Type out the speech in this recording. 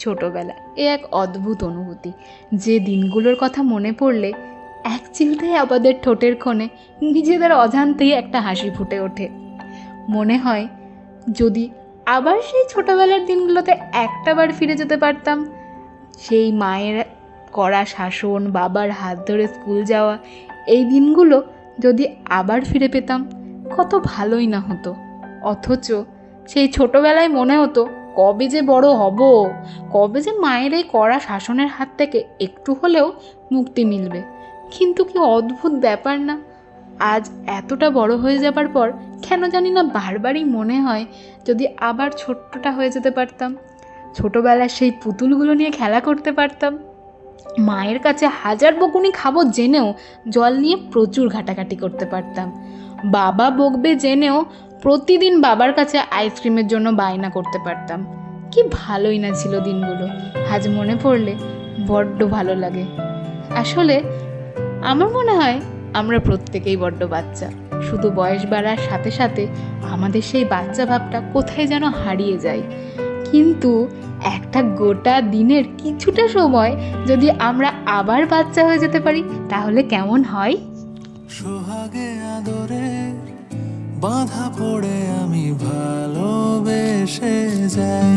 ছোটবেলা এ এক অদ্ভুত অনুভূতি, যে দিনগুলোর কথা মনে পড়লে এক চিলতেই আমাদের ঠোঁটের কোণে নিজেদের অজান্তেই একটা হাসি ফুটে ওঠে। মনে হয় যদি আবার সেই ছোটবেলার দিনগুলোতে একটাবার ফিরে যেতে পারতাম, সেই মায়ের কড়া শাসন, বাবার হাত ধরে স্কুল যাওয়া, এই দিনগুলো যদি আবার ফিরে পেতাম কত ভালোই না হতো। অথচ সেই ছোটবেলায় মনে হতো কবে যে বড় হব, কবে যে মায়ের এই কড়া শাসনের হাত থেকে একটু হলেও মুক্তি মিলবে। কিন্তু কি অদ্ভুত ব্যাপার না, আজ এতটা বড় হয়ে যাবার পর কেন জানি না বারবারই মনে হয় যদি আবার ছোট্টটা হয়ে যেতে পারতাম, ছোটবেলার সেই পুতুলগুলো নিয়ে খেলা করতে পারতাম, মায়ের কাছে হাজার বকুনি খাবো জেনেও জল নিয়ে প্রচুর ঘাটাঘাটি করতে পারতাম, বাবা বকবে জেনেও প্রতিদিন বাবার কাছে আইসক্রিমের জন্য বায়না করতে পারতাম। কি ভালোই না ছিল দিনগুলো, আজ মনে পড়লে বড্ড ভালো লাগে। আসলে আমার মনে হয় আমরা প্রত্যেকেই বড্ড বাচ্চা, শুধু বয়স বাড়ার সাথে সাথে আমাদের সেই বাচ্চা ভাবটা কোথায় যেন হারিয়ে যায়। কিন্তু একটা গোটা দিনের কিছুটা সময় যদি আমরা আবার বাচ্চা হয়ে যেতে পারি তাহলে কেমন হয়? সোহাগে আদরে বাঁধা পড়ে আমি ভালোবেসে যাই।